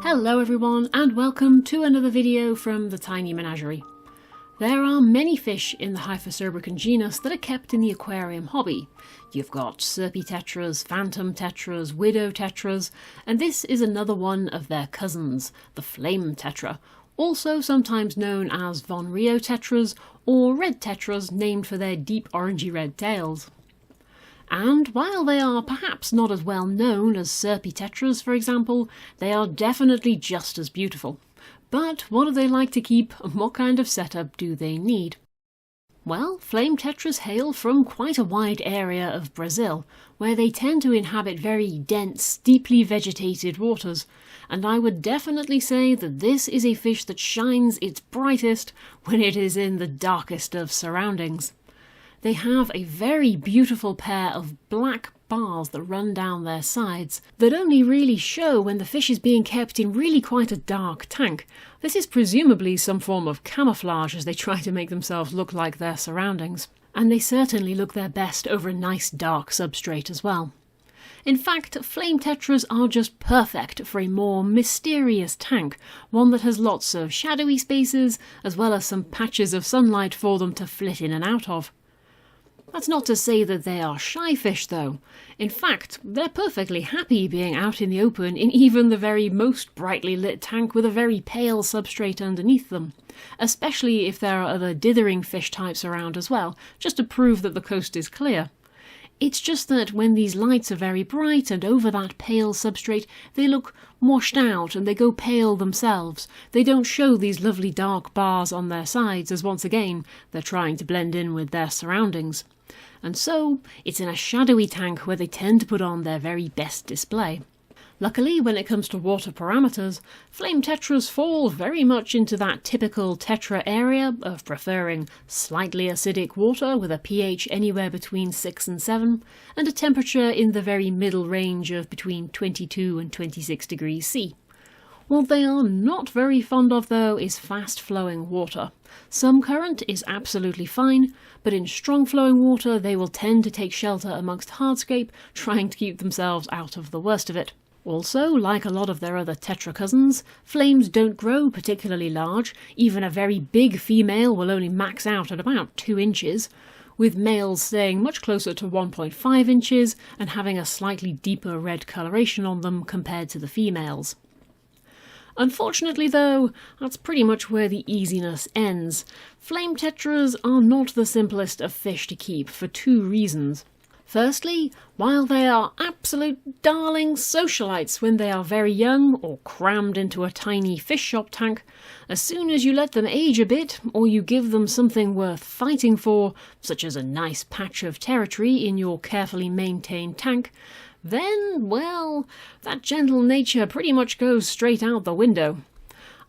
Hello everyone and welcome to another video from the Tiny Menagerie. There are many fish in the hyphessobrycon genus that are kept in the aquarium hobby. You've got serpae tetras, phantom tetras, widow tetras, and this is another one of their cousins, the flame tetra, also sometimes known as von Rio tetras or red tetras named for their deep orangey red tails. And while they are perhaps not as well known as serpae tetras, for example, they are definitely just as beautiful. But what do they like to keep, and what kind of setup do they need? Well, flame tetras hail from quite a wide area of Brazil, where they tend to inhabit very dense, deeply vegetated waters, and I would definitely say that this is a fish that shines its brightest when it is in the darkest of surroundings. They have a very beautiful pair of black bars that run down their sides that only really show when the fish is being kept in really quite a dark tank. This is presumably some form of camouflage as they try to make themselves look like their surroundings. And they certainly look their best over a nice dark substrate as well. In fact, flame tetras are just perfect for a more mysterious tank, one that has lots of shadowy spaces as well as some patches of sunlight for them to flit in and out of. That's not to say that they are shy fish though. In fact, they're perfectly happy being out in the open in even the very most brightly lit tank with a very pale substrate underneath them, especially if there are other dithering fish types around as well, just to prove that the coast is clear. It's just that when these lights are very bright and over that pale substrate, they look washed out and they go pale themselves. They don't show these lovely dark bars on their sides as once again they're trying to blend in with their surroundings. And so it's in a shadowy tank where they tend to put on their very best display. Luckily, when it comes to water parameters, flame tetras fall very much into that typical tetra area of preferring slightly acidic water with a pH anywhere between 6 and 7, and a temperature in the very middle range of between 22 and 26 degrees C. What they are not very fond of though is fast-flowing water. Some current is absolutely fine, but in strong-flowing water they will tend to take shelter amongst hardscape, trying to keep themselves out of the worst of it. Also, like a lot of their other tetra cousins, flames don't grow particularly large. Even a very big female will only max out at about 2 inches, with males staying much closer to 1.5 inches and having a slightly deeper red coloration on them compared to the females. Unfortunately though, that's pretty much where the easiness ends. Flame tetras are not the simplest of fish to keep for 2 reasons. Firstly, while they are absolute darling socialites when they are very young or crammed into a tiny fish shop tank, as soon as you let them age a bit or you give them something worth fighting for, such as a nice patch of territory in your carefully maintained tank, then, well, that gentle nature pretty much goes straight out the window.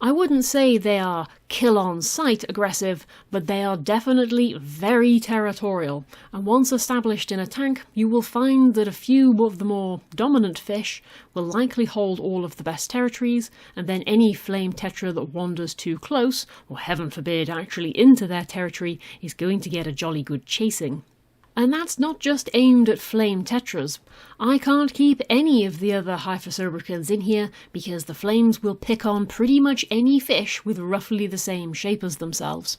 I wouldn't say they are kill-on-sight aggressive, but they are definitely very territorial, and once established in a tank, you will find that a few of the more dominant fish will likely hold all of the best territories, and then any flame tetra that wanders too close, or heaven forbid actually into their territory, is going to get a jolly good chasing. And that's not just aimed at flame tetras. I can't keep any of the other hyphessobrycons in here because the flames will pick on pretty much any fish with roughly the same shape as themselves.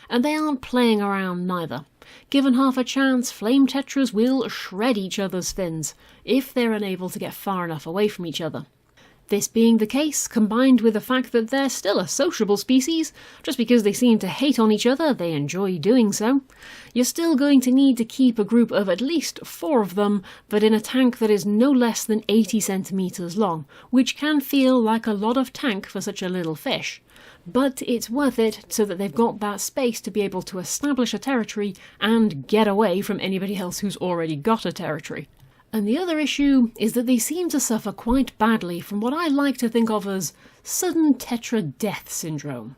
And they aren't playing around neither. Given half a chance, flame tetras will shred each other's fins, if they're unable to get far enough away from each other. This being the case, combined with the fact that they're still a sociable species, just because they seem to hate on each other, they enjoy doing so, you're still going to need to keep a group of at least 4 of them, but in a tank that is no less than 80 centimeters long, which can feel like a lot of tank for such a little fish. But it's worth it so that they've got that space to be able to establish a territory and get away from anybody else who's already got a territory. And the other issue is that they seem to suffer quite badly from what I like to think of as sudden tetra death syndrome.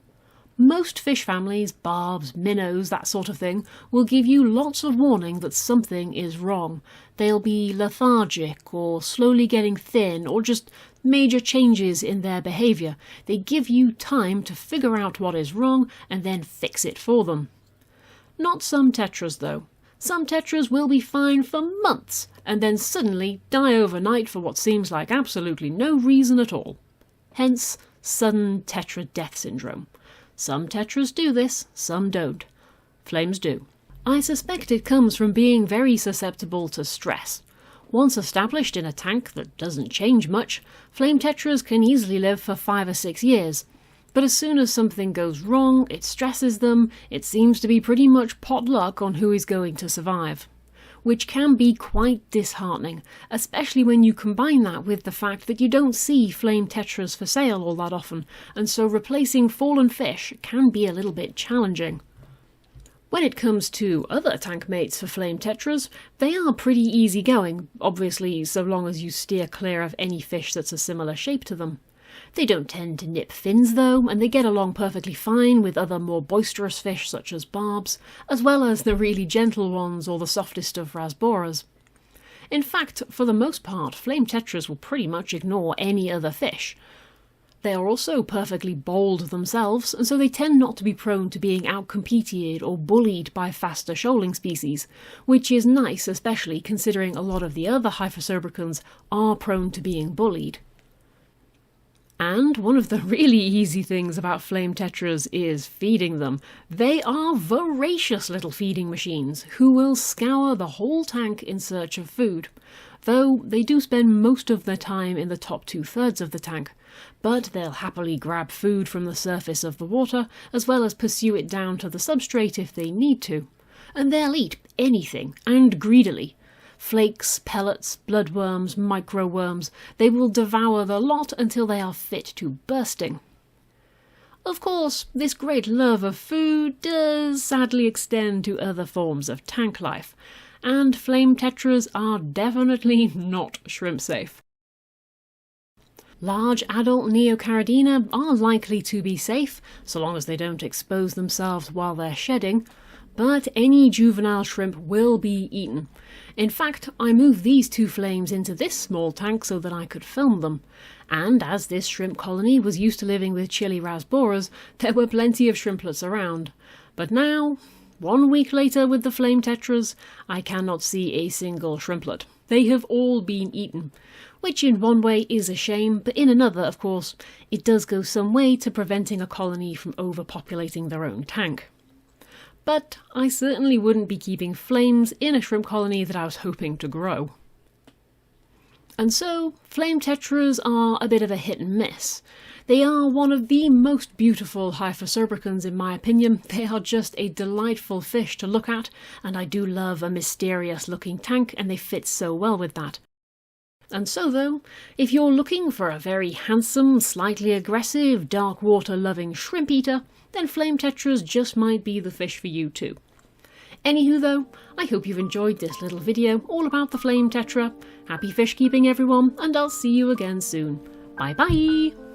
Most fish families, barbs, minnows, that sort of thing, will give you lots of warning that something is wrong. They'll be lethargic or slowly getting thin or just major changes in their behaviour. They give you time to figure out what is wrong and then fix it for them. Not some tetras though. Some tetras will be fine for months and then suddenly die overnight for what seems like absolutely no reason at all. hence sudden tetra death syndrome. Some tetras do this, some don't. Flames do. I suspect it comes from being very susceptible to stress. Once established in a tank that doesn't change much, flame tetras can easily live for 5 or 6 years. But as soon as something goes wrong, it stresses them, it seems to be pretty much pot luck on who is going to survive. Which can be quite disheartening, especially when you combine that with the fact that you don't see flame tetras for sale all that often, and so replacing fallen fish can be a little bit challenging. When it comes to other tank mates for flame tetras, they are pretty easygoing, obviously so long as you steer clear of any fish that's a similar shape to them. They don't tend to nip fins though, and they get along perfectly fine with other more boisterous fish such as barbs, as well as the really gentle ones or the softest of rasboras. In fact, for the most part, flame tetras will pretty much ignore any other fish. They are also perfectly bold themselves, and so they tend not to be prone to being outcompeted or bullied by faster shoaling species, which is nice especially considering a lot of the other hyphessobrycons are prone to being bullied. And one of the really easy things about flame tetras is feeding them. They are voracious little feeding machines who will scour the whole tank in search of food, though they do spend most of their time in the top 2/3 of the tank. But they'll happily grab food from the surface of the water, as well as pursue it down to the substrate if they need to. And they'll eat anything, and greedily. Flakes, pellets, bloodworms, microworms, they will devour the lot until they are fit to bursting. Of course, this great love of food does sadly extend to other forms of tank life, and flame tetras are definitely not shrimp safe. Large adult Neocaridina are likely to be safe, so long as they don't expose themselves while they're shedding, but any juvenile shrimp will be eaten. In fact, I moved these 2 flames into this small tank so that I could film them, and as this shrimp colony was used to living with chili rasboras, there were plenty of shrimplets around. But now, 1 week later with the flame tetras, I cannot see a single shrimplet. They have all been eaten, which in one way is a shame, but in another, of course, it does go some way to preventing a colony from overpopulating their own tank. But I certainly wouldn't be keeping flames in a shrimp colony that I was hoping to grow. And so, flame tetras are a bit of a hit and miss. They are one of the most beautiful hyphessobrycons in my opinion. They are just a delightful fish to look at, and I do love a mysterious looking tank, and they fit so well with that. And so though, if you're looking for a very handsome, slightly aggressive, dark water loving shrimp eater, then flame tetras just might be the fish for you too. Anywho though, I hope you've enjoyed this little video all about the flame tetra. Happy fish keeping everyone, and I'll see you again soon. Bye bye!